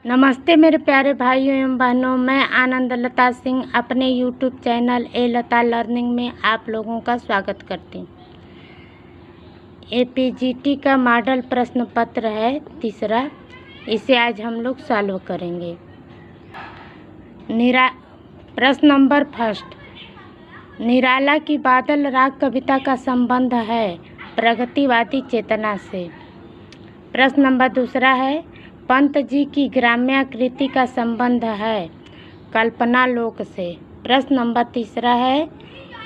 नमस्ते मेरे प्यारे भाइयों एवं बहनों, मैं आनंद लता सिंह अपने YouTube चैनल ए लता लर्निंग में आप लोगों का स्वागत करती हूँ। APGT का मॉडल प्रश्न पत्र है तीसरा, इसे आज हम लोग सॉल्व करेंगे। प्रश्न नंबर फर्स्ट, निराला की बादल राग कविता का संबंध है प्रगतिवादी चेतना से। प्रश्न नंबर दूसरा है, पंत जी की ग्राम्याकृति का संबंध है कल्पना लोक से। प्रश्न नंबर तीसरा है,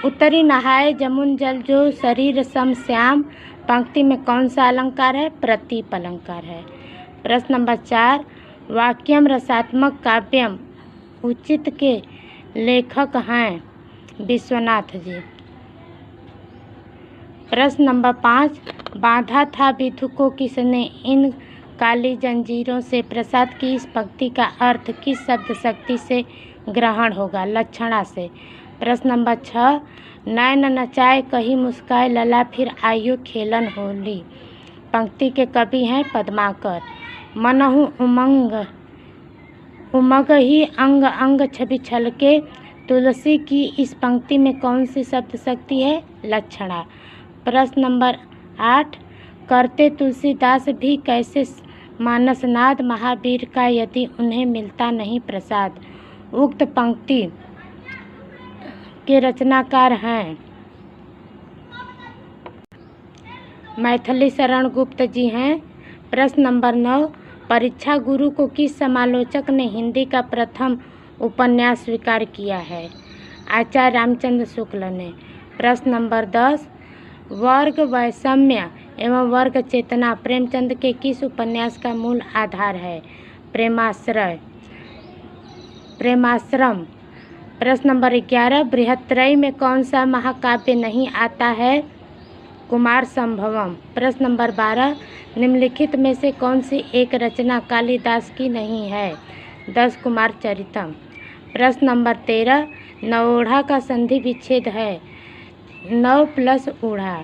उत्तरी नहाए जमुन जल जो शरीर सम श्याम पंक्ति में कौन सा अलंकार है? प्रतीप अलंकार है। प्रश्न नंबर चार, वाक्यम रसात्मक काव्यम उचित के लेखक हैं विश्वनाथ जी। प्रश्न नंबर पाँच, बांधा था विधु को किसने इन काली जंजीरों से प्रसाद की इस पंक्ति का अर्थ किस शब्द शक्ति से ग्रहण होगा? लक्षणा से। प्रश्न नंबर छः, नैन नचाए कहीं मुस्काए लला फिर आयु खेलन होली पंक्ति के कवि हैं पद्माकर। मनहु उमंग ही अंग अंग छवि छलके तुलसी की इस पंक्ति में कौन सी शब्द शक्ति है? लक्षणा। प्रश्न नंबर आठ, करते तुलसीदास भी कैसे मानसनाद महावीर का यदि उन्हें मिलता नहीं प्रसाद? उक्त पंक्ति के रचनाकार हैं मैथिली शरण गुप्त जी हैं। प्रश्न नंबर 9, परीक्षा गुरु को किस समालोचक ने हिंदी का प्रथम उपन्यास स्वीकार किया है? आचार्य रामचंद्र शुक्ल ने। प्रश्न नंबर 10, वर्ग वैषम्य एवं वर्ग चेतना प्रेमचंद के किस उपन्यास का मूल आधार है? प्रेमाश्रम। प्रश्न नंबर 11, बृहत्त्रयी में कौन सा महाकाव्य नहीं आता है? कुमार संभवम। प्रश्न नंबर 12, निम्नलिखित में से कौन सी एक रचना कालिदास की नहीं है? 10 कुमार चरितम। प्रश्न नंबर 13, नवोढ़ा का संधि विच्छेद है? 9 + ऊढ़ा।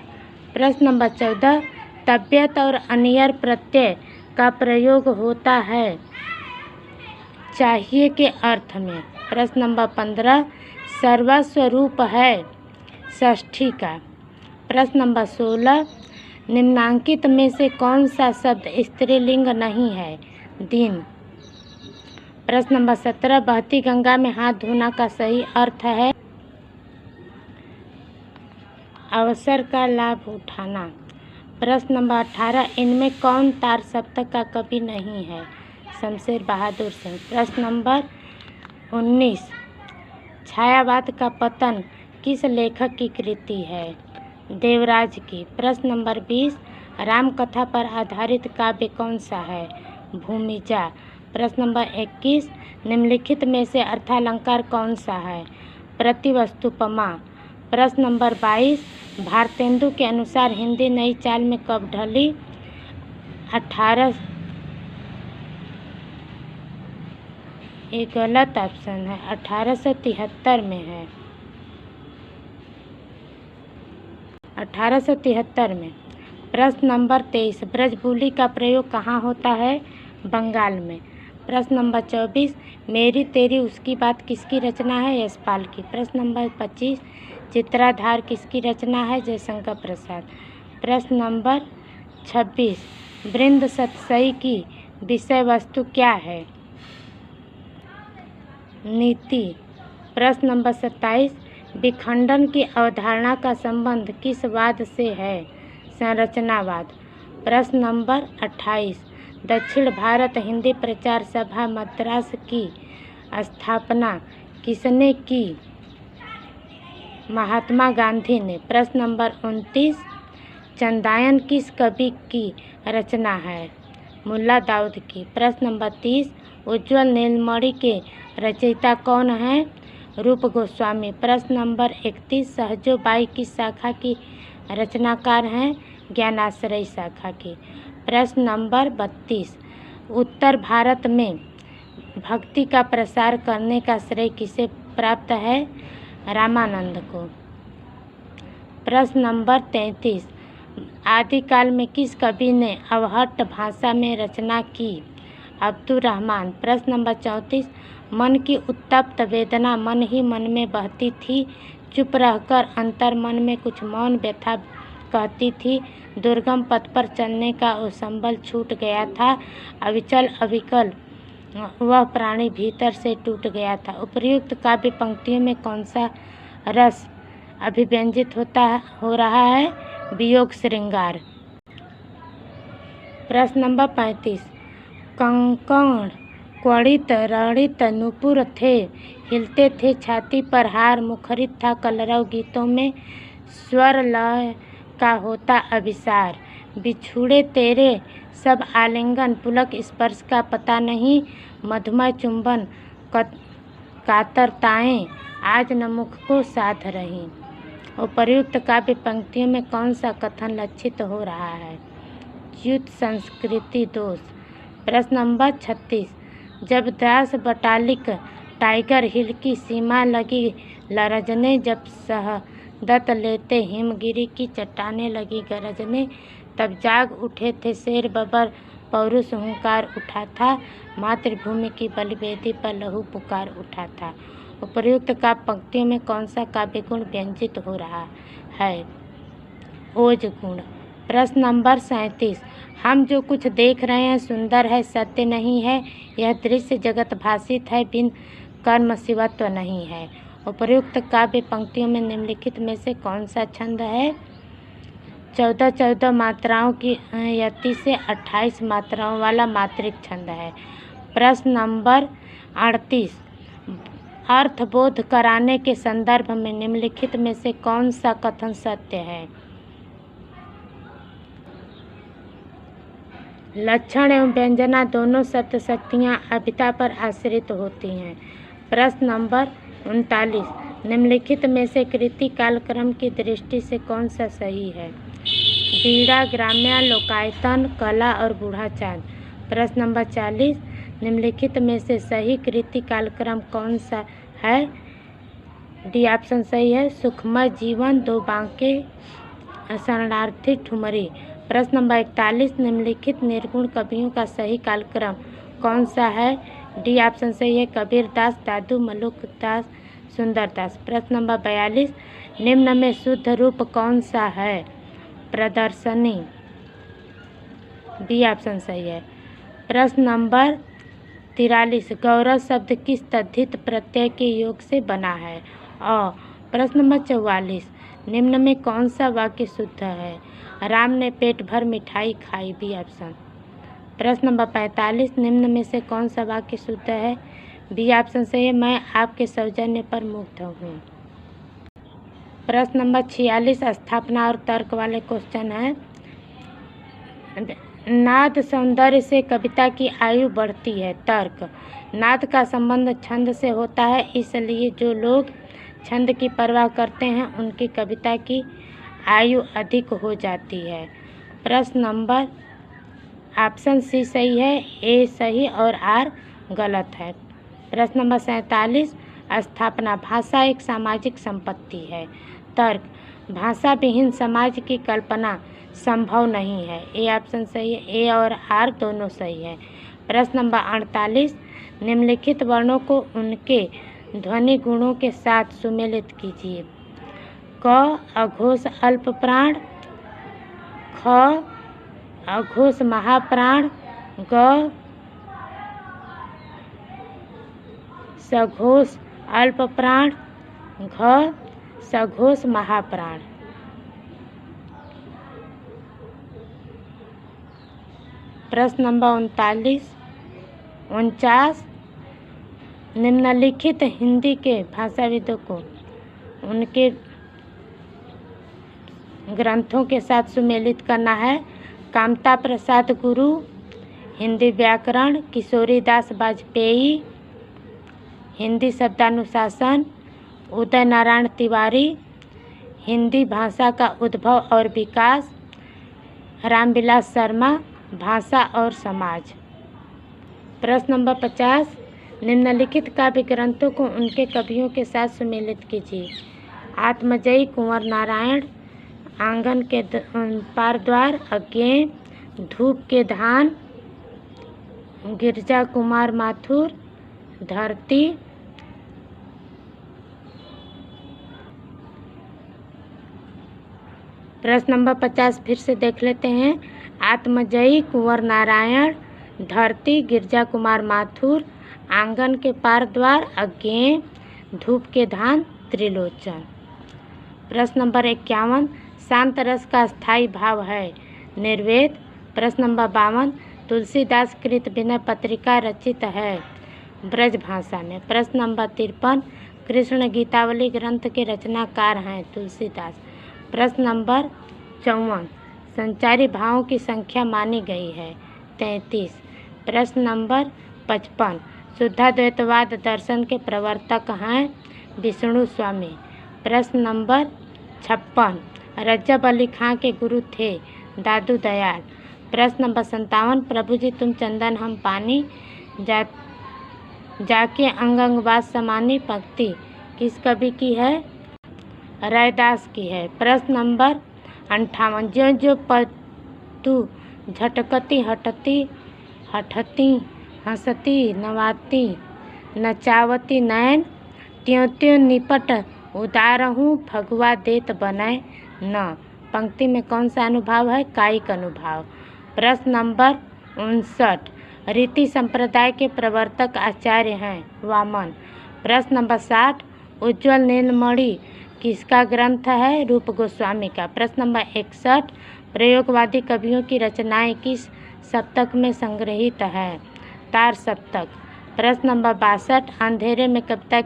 प्रश्न नंबर 14, तबियत और अनियर प्रत्यय का प्रयोग होता है चाहिए के अर्थ में? प्रश्न नंबर 15, सर्वस्वरूप है षष्ठी का? प्रश्न नंबर 16, निम्नांकित में से कौन सा शब्द स्त्रीलिंग नहीं है? दिन। प्रश्न नंबर 17, बहती गंगा में हाथ धोना का सही अर्थ है? अवसर का लाभ उठाना। प्रश्न नंबर 18, इनमें कौन तार सप्तक का कवि नहीं है? शमशेर बहादुर सिंह। प्रश्न नंबर 19, छायावाद का पतन किस लेखक की कृति है? देवराज की। प्रश्न नंबर 20, रामकथा पर आधारित काव्य कौन सा है? भूमिजा। प्रश्न नंबर 21, निम्नलिखित में से अर्थालंकार कौन सा है? प्रतिवस्तुपमा। प्रश्न नंबर 22, भारतेंदु के अनुसार हिंदी नई चाल में कब ढली? 18, ये गलत ऑप्शन है, 1873 में है, 1873 में। प्रश्न नंबर 23, ब्रजबुली का प्रयोग कहाँ होता है? बंगाल में। प्रश्न नंबर 24, मेरी तेरी उसकी बात किसकी रचना है? यशपाल की। प्रश्न नंबर 25, चित्राधार किसकी रचना है? जयशंकर प्रसाद। प्रश्न नंबर 26, वृंद सतसई की विषय वस्तु क्या है? नीति। प्रश्न नंबर 27, विखंडन की अवधारणा का संबंध किस वाद से है? संरचनावाद। प्रश्न नंबर 28, दक्षिण भारत हिंदी प्रचार सभा मद्रास की स्थापना किसने की? महात्मा गांधी ने। प्रश्न नंबर 29, चंदायन किस कवि की रचना है? मुल्ला दाऊद की। प्रश्न नंबर 30, उज्ज्वल नीलमणि के रचयिता कौन हैं? रूप गोस्वामी। प्रश्न नंबर 31, सहजो बाई किस शाखा की रचनाकार हैं? ज्ञानाश्रय शाखा की। प्रश्न नंबर 32, उत्तर भारत में भक्ति का प्रसार करने का श्रेय किसे प्राप्त है? रामानंद को। प्रश्न नंबर 33, आदिकाल में किस कवि ने अवहट्ट भाषा में रचना की? अब्दुल रहमान। प्रश्न नंबर 34, मन की उत्तप्त वेदना मन ही मन में बहती थी, चुप रहकर अंतर मन में कुछ मौन व्यथा कहती थी, दुर्गम पथ पर चलने का वो संबल छूट गया था, अविचल अविकल वह प्राणी भीतर से टूट गया था। उपर्युक्त काव्य पंक्तियों में कौन सा रस अभिव्यंजित हो रहा है? वियोग श्रृंगार। प्रश्न नंबर 35, कंकण क्वणित रणित नूपुर थे, हिलते थे छाती पर हार, मुखरित था कलरव गीतों में, स्वर लय का होता अभिसार, बिछुड़े तेरे सब आलिंगन, पुलक स्पर्श का पता नहीं, मधुमय चुंबन कातरताएं आज न मुख को साध रही। उपर्युक्त काव्य पंक्तियों में कौन सा कथन लक्षित हो रहा है? च्युत संस्कृति दोष। प्रश्न नंबर 36, जब दास बटालिक टाइगर हिल की सीमा लगी लरजने, जब शहादत लेते हिमगिरी की चट्टानें लगी गरजने, तब जाग उठे थे शेर बबर पौरुष हुंकार उठा था, मातृभूमि की बलिवेदी पर लहू पुकार उठा था। उपर्युक्त काव्य पंक्तियों में कौन सा काव्य गुण व्यंजित हो रहा है? ओज गुण। प्रश्न नंबर 37, हम जो कुछ देख रहे हैं सुंदर है, सत्य नहीं है, यह दृश्य जगत भाषित है, बिन कर्म शिवत्व नहीं है। उपर्युक्त काव्य पंक्तियों में निम्नलिखित में से कौन सा छंद है? 14 मात्राओं की यति से 28 मात्राओं वाला मात्रिक छंद है। प्रश्न नंबर 38, अर्थबोध कराने के संदर्भ में निम्नलिखित में से कौन सा कथन सत्य है? लक्षण एवं व्यंजना दोनों शब्द शक्तियाँ अभिता पर आश्रित होती हैं। प्रश्न नंबर 39, निम्नलिखित में से कृति कालक्रम की दृष्टि से कौन सा सही है? बीड़ा, ग्राम्या, लोकायतन, कला और बूढ़ा चांद। प्रश्न नंबर 40, निम्नलिखित में से सही कृति कालक्रम कौन सा है? डी ऑप्शन सही है, सुखमय जीवन, दो बांके, शरणार्थी, ठुमरी। प्रश्न नंबर 41, निम्नलिखित निर्गुण कवियों का सही कालक्रम कौन सा है? डी ऑप्शन सही है, कबीर दास, दादू, मलुक दास, सुंदर दास। प्रश्न नंबर 42, निम्न में शुद्ध रूप कौन सा है? प्रदर्शनी। बी ऑप्शन सही है। प्रश्न नंबर 43, गौरव शब्द किस तद्धित प्रत्यय के योग से बना है? और प्रश्न नंबर 44, निम्न में कौन सा वाक्य शुद्ध है? राम ने पेट भर मिठाई खाई। B option. प्रश्न नंबर 45, निम्न में से कौन सा वाक्य शुद्ध है? बी ऑप्शन सही है, मैं आपके सौजन्य पर मुग्ध हूँ। प्रश्न नंबर 46, स्थापना और तर्क वाले क्वेश्चन है। नाद सौंदर्य से कविता की आयु बढ़ती है। तर्क, नाद का संबंध छंद से होता है, इसलिए जो लोग छंद की परवाह करते हैं उनकी कविता की आयु अधिक हो जाती है। प्रश्न नंबर ऑप्शन सी सही है, ए सही और आर गलत है। प्रश्न नंबर 47, स्थापना, भाषा एक सामाजिक संपत्ति है। तर्क, भाषा विहीन समाज की कल्पना संभव नहीं है। ए ऑप्शन सही है, ए और आर दोनों सही है। प्रश्न नंबर 48, निम्नलिखित वर्णों को उनके ध्वनि गुणों के साथ सुमेलित कीजिए। क अघोष अल्प प्राण, ख अघोष महाप्राण, ग सघोष अल्प प्राण, घ सघोष महाप्राण। प्रश्न नंबर 49, निम्नलिखित हिंदी के भाषाविदों को उनके ग्रंथों के साथ सुमेलित करना है। कामता प्रसाद गुरु, हिंदी व्याकरण, किशोरीदास वाजपेयी, हिंदी शब्दानुशासन, उदय नारायण तिवारी, हिंदी भाषा का उद्भव और विकास, रामविलास शर्मा, भाषा और समाज। प्रश्न नंबर 50, निम्नलिखित काव्य ग्रंथों को उनके कवियों के साथ सुमेलित कीजिए। आत्मजयी कुंवर नारायण, आंगन के पार द्वार, अज्ञेय, धूप के धान, गिरजा कुमार माथुर, धरती। प्रश्न नंबर 50 फिर से देख लेते हैं। आत्मजयी कुंवर नारायण, धरती गिरजा कुमार माथुर, आंगन के पार द्वार अज्ञेय, धूप के धान त्रिलोचन। प्रश्न नंबर 51 शांत रस का स्थायी भाव है निर्वेद। प्रश्न नंबर 52 तुलसीदास कृत विनय पत्रिका रचित है ब्रज भाषा में। प्रश्न नंबर 53 कृष्ण गीतावली ग्रंथ के रचनाकार हैं तुलसीदास। प्रश्न नंबर 54 संचारी भावों की संख्या मानी गई है 33। प्रश्न नंबर 55 शुद्धाद्वैतवाद दर्शन के प्रवर्तक हैं विष्णु स्वामी। प्रश्न नंबर 56 रजब अली खां के गुरु थे दादू दयाल। प्रश्न नंबर 57 प्रभु जी तुम चंदन हम पानी, जाके अंग अंग बात समानी पंक्ति किस कवि की है? रैदास की है। प्रश्न नंबर 58 ज्यों ज्यों पतु झटकती हटती हठती हंसती नवाती नचावती नैन, त्यों त्यों निपट उदारहूँ फगुआ देत बनय न। पंक्ति में कौन सा अनुभाव है? कायिक अनुभाव। प्रश्न नंबर 59 रीति संप्रदाय के प्रवर्तक आचार्य हैं वामन। प्रश्न नंबर 60 उज्ज्वल नीलमणि किसका ग्रंथ है? रूप गोस्वामी का। प्रश्न नंबर 61 प्रयोगवादी कवियों की रचनाएं किस सप्तक में संग्रहित है? तार सप्तक। प्रश्न नंबर 62 अंधेरे में कविता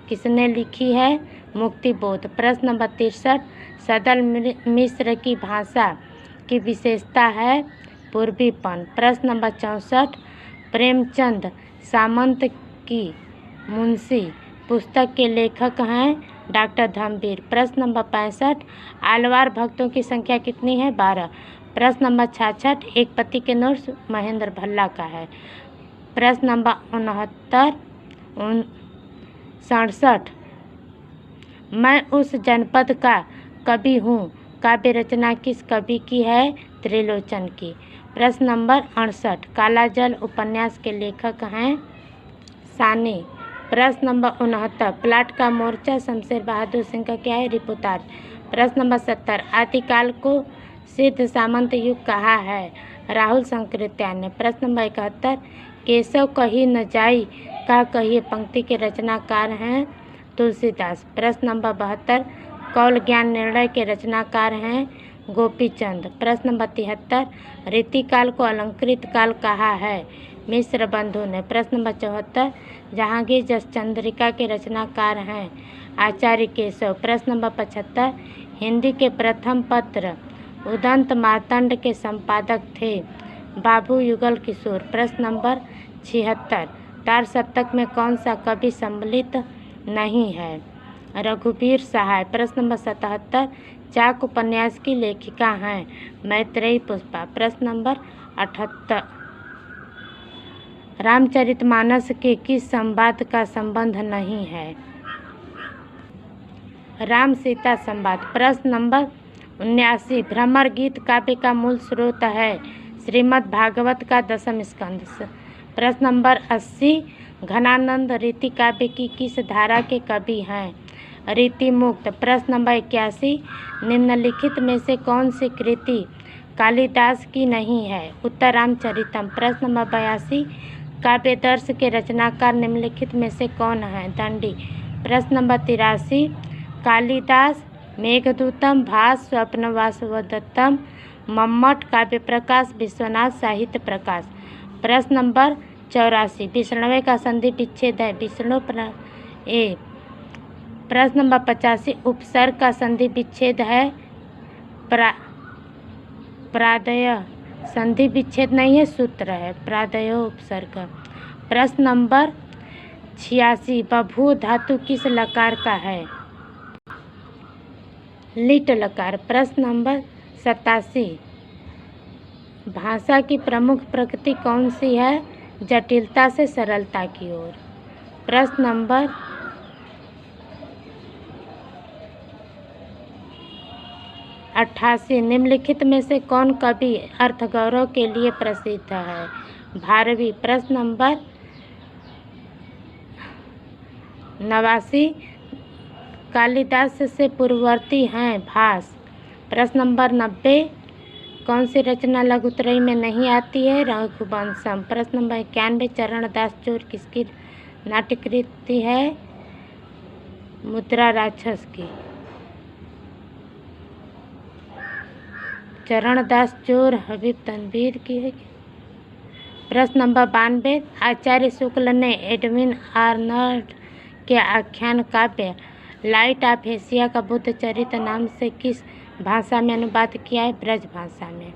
किसने लिखी है? मुक्तिबोध। प्रश्न नंबर 63 सदल मिश्र की भाषा की विशेषता है पूर्वीपन। प्रश्न नंबर 64 प्रेमचंद सामंत की मुंशी पुस्तक के लेखक हैं डॉक्टर धम्मवीर। प्रश्न नंबर 65 आलवार भक्तों की संख्या कितनी है? 12। प्रश्न नंबर 66 एक पति के नोट्स महेंद्र भल्ला का है। प्रश्न नंबर 67 मैं उस जनपद का कवि हूँ काव्य रचना किस कवि की है? त्रिलोचन की। प्रश्न नंबर 68 काला जल उपन्यास के लेखक हैं सानी। प्रश्न नंबर 69 प्लाट का मोर्चा शमशेर बहादुर सिंह का क्या है? रिपोर्टाज। प्रश्न नंबर 70 आदिकाल को सिद्ध सामंत युग कहा है? राहुल संकृत्यान ने। प्रश्न नंबर 71 केशव कही न जाई का कहिए पंक्ति के रचनाकार हैं तुलसीदास। प्रश्न नंबर 72 कौल ज्ञान निर्णय के रचनाकार हैं गोपीचंद। प्रश्न नंबर 73 रीतिकाल को अलंकृत काल कहा है मिश्र बंधु ने। प्रश्न नंबर 74 जहांगीर जसचंद्रिका के रचनाकार हैं आचार्य केशव। प्रश्न नंबर 75 हिंदी के प्रथम पत्र उदंत मार्तंड के संपादक थे बाबू युगल किशोर। प्रश्न नंबर 76 तार सप्तक में कौन सा कवि सम्मिलित नहीं है? रघुवीर सहाय। प्रश्न नंबर 77 चाक उपन्यास की लेखिका हैं मैत्रेयी पुष्पा। प्रश्न नंबर 78 रामचरितमानस के किस संवाद का संबंध नहीं है? राम सीता संवाद। प्रश्न नंबर 79 भ्रमर गीत काव्य का मूल स्रोत है श्रीमद् भागवत का 10वें स्कंद। प्रश्न नंबर 80 घनानंद रीति काव्य की किस धारा के कवि हैं? रीति मुक्त। प्रश्न नंबर 81 निम्नलिखित में से कौन सी कृति कालिदास की नहीं है? उत्तर रामचरितम। प्रश्न नंबर 82 काव्यदर्श के रचनाकार निम्नलिखित में से कौन है? दंडी। प्रश्न नंबर 83 कालिदास मेघदूतम भास स्वप्नवासवदत्तम मम्मट काव्य प्रकाश विश्वनाथ साहित्य प्रकाश। प्रश्न नंबर 84 विष्णवे का संधि विच्छेद है विष्णु ए। प्रश्न नंबर 85 उपसर्ग का संधि विच्छेद है प्रादय। संधि विच्छेद नहीं है सूत्र है प्रादय उपसर्ग। प्रश्न नंबर 86 बभू धातु किस लकार का है? लिट लकार। प्रश्न नंबर 87 भाषा की प्रमुख प्रकृति कौन सी है? जटिलता से सरलता की ओर। प्रश्न नंबर 88 निम्नलिखित में से कौन कवि अर्थगौरव के लिए प्रसिद्ध है? भारवी। प्रश्न नंबर 89 कालिदास से पूर्ववर्ती हैं भास। प्रश्न नंबर 90 कौन सी रचना लघुत्रयी में नहीं आती है? रघुवंशम। प्रश्न नंबर 91 चरणदास चोर किसकी नाट्यकृति है? मुद्रा राक्षस की। चरणदास चोर हबीब तनवीर की है। प्रश्न नंबर 92 आचार्य शुक्ल ने एडविन आर्नल्ड के आख्यान काव्य लाइट ऑफ एशिया का बुद्ध चरित्र नाम से किस भाषा में अनुवाद किया है? ब्रज भाषा में।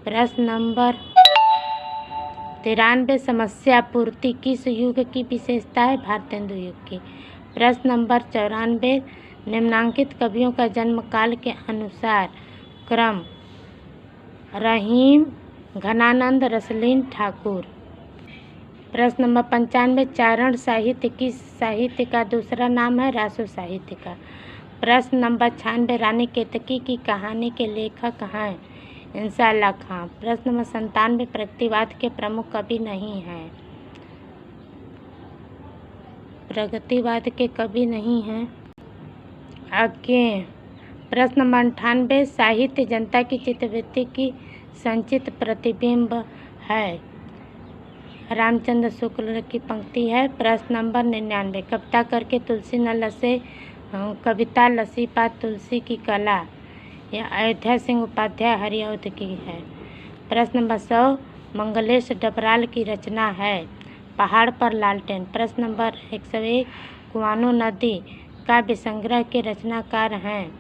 प्रश्न नंबर 93 समस्या पूर्ति किस युग की विशेषता है? भारतेंदु युग की। प्रश्न नंबर 94 निम्नांकित कवियों का जन्म काल के अनुसार क्रम रहीम, घनानंद, रसलीन, ठाकुर। प्रश्न नंबर 95 चारण साहित्य किस साहित्य का दूसरा नाम है? रासो साहित्य का। प्रश्न नंबर 96 रानी केतकी की कहानी के लेखक हैं? इंशाअल्लाह खां। प्रश्न नंबर 97 प्रगतिवाद के प्रमुख कवि नहीं हैं? प्रगतिवाद के कवि नहीं हैं आगे। प्रश्न नंबर 98 साहित्य जनता की चित्तवृत्ति की संचित प्रतिबिंब है? रामचंद्र शुक्ल की पंक्ति है। प्रश्न नंबर 99 कविता करके तुलसी न लसे, कविता लसी पात तुलसी की कला, यह अयोध्या सिंह उपाध्याय हरिऔध की है। प्रश्न नंबर 100 मंगलेश डबराल की रचना है? पहाड़ पर लालटेन। प्रश्न नंबर 101 कुआनो नदी काव्य संग्रह के रचनाकार हैं?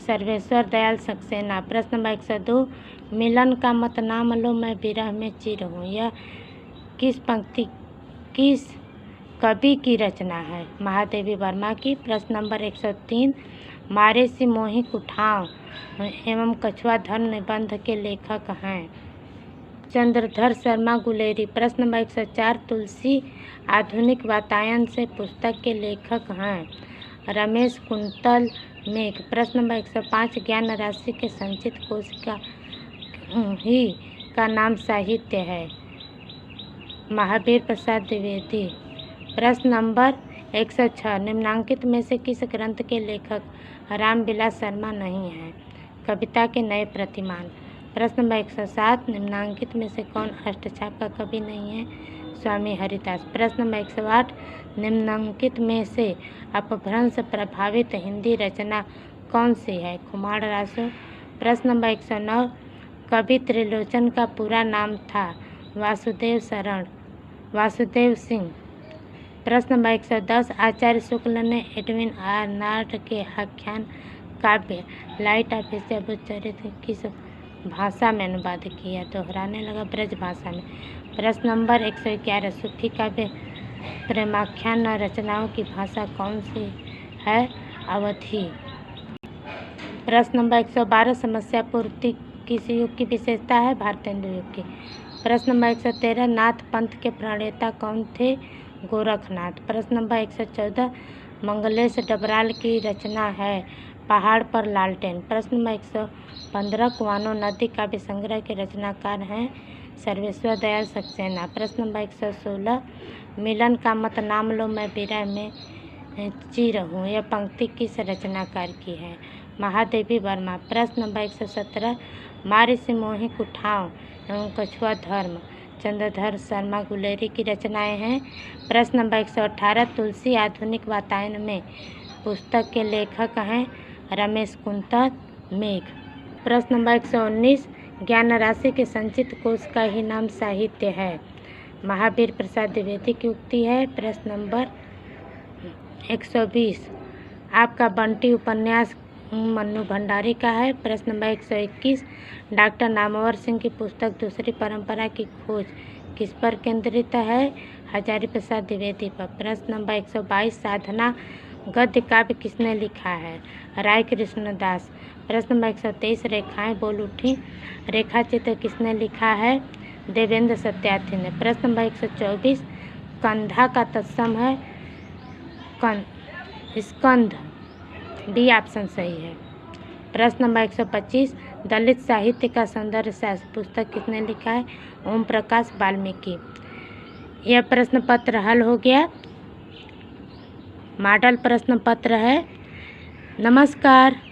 सर्वेश्वर दयाल सक्सेना। प्रश्न नंबर 102 मिलन का मत नाम लो मैं विरह में चिर हूँ, यह किस कवि की रचना है? महादेवी वर्मा की। प्रश्न नंबर 103 मारे सी मोहि कुठाव एवं कछुआ धर्म निबंध के लेखक हैं? चंद्रधर शर्मा गुलेरी। प्रश्न नंबर 104 तुलसी आधुनिक वातायन से पुस्तक के लेखक हैं? रमेश कुंतल मेघ। प्रश्न नंबर 105 ज्ञान राशि के संचित कोशिका ही का नाम साहित्य है? महावीर प्रसाद द्विवेदी। प्रश्न नंबर 106 निम्नांकित में से किस ग्रंथ के लेखक रामविलास शर्मा नहीं हैं? कविता के नए प्रतिमान। प्रश्न नंबर 107 निम्नांकित में से कौन अष्टछाप का कवि नहीं है? स्वामी हरिदास। प्रश्न नंबर 108 निम्नांकित में से अपभ्रंश प्रभावित हिंदी रचना कौन सी है? खुमार रासो। प्रश्न नंबर 109 कवि त्रिलोचन का पूरा नाम था? वासुदेव सिंह। प्रश्न नंबर 110 आचार्य शुक्ल ने एडविन आर्नल्ड के आख्यान काव्य लाइट ऑफ एशिया बुद्ध चरित्र किस भाषा में अनुवाद किया? दोहराने लगा ब्रज भाषा में। प्रश्न नंबर 111 सूफी काव्य प्रेमाख्यान रचनाओं की भाषा कौन सी है? अवधी। प्रश्न नंबर 112 समस्या पूर्ति किस युग की विशेषता है? भारतेंदु युग की। प्रश्न नंबर 113 नाथ पंथ के प्रणेता कौन थे? गोरखनाथ। प्रश्न नंबर 114 मंगलेश डबराल की रचना है? पहाड़ पर लालटेन। प्रश्न नंबर 115 कुआनो नदी काव्य संग्रह के रचनाकार हैं? सर्वेश्वर दयाल सक्सेना। प्रश्न नंबर 116 मिलन का मत नाम लो मैं विरह में चिर हूँ, यह पंक्ति किस रचनाकार की है? महादेवी वर्मा। प्रश्न नंबर 117 मारे से मोहि कुठाव एवं कछुआ धर्म चंद्रधर शर्मा गुलेरी की रचनाएं हैं? प्रश्न नंबर 118 तुलसी आधुनिक वातायन में पुस्तक के लेखक हैं? रमेश कुंतल मेघ। प्रश्न नंबर 119 ज्ञान राशि के संचित कोश का ही नाम साहित्य है? महावीर प्रसाद द्विवेदी की उक्ति है। प्रश्न नंबर 120 आपका बंटी उपन्यास मन्नू भंडारी का है? प्रश्न नंबर 121 डॉक्टर नामवर सिंह की पुस्तक दूसरी परंपरा की खोज किस पर केंद्रित है? हजारी प्रसाद द्विवेदी पर। प्रश्न नंबर 122 साधना गद्य काव्य किसने लिखा है? राय कृष्णदास। प्रश्न नंबर 123 रेखाएं बोल उठी रेखा चित्र किसने लिखा है? देवेंद्र सत्यार्थी ने। प्रश्न नंबर 124 कंधा का तत्सम है? स्कंध। डी ऑप्शन सही है। प्रश्न नंबर 125, दलित साहित्य का सौंदर्य शास्त्र पुस्तक किसने लिखा है? ओम प्रकाश वाल्मीकि। यह प्रश्न पत्र हल हो गया। मॉडल प्रश्न पत्र है। नमस्कार।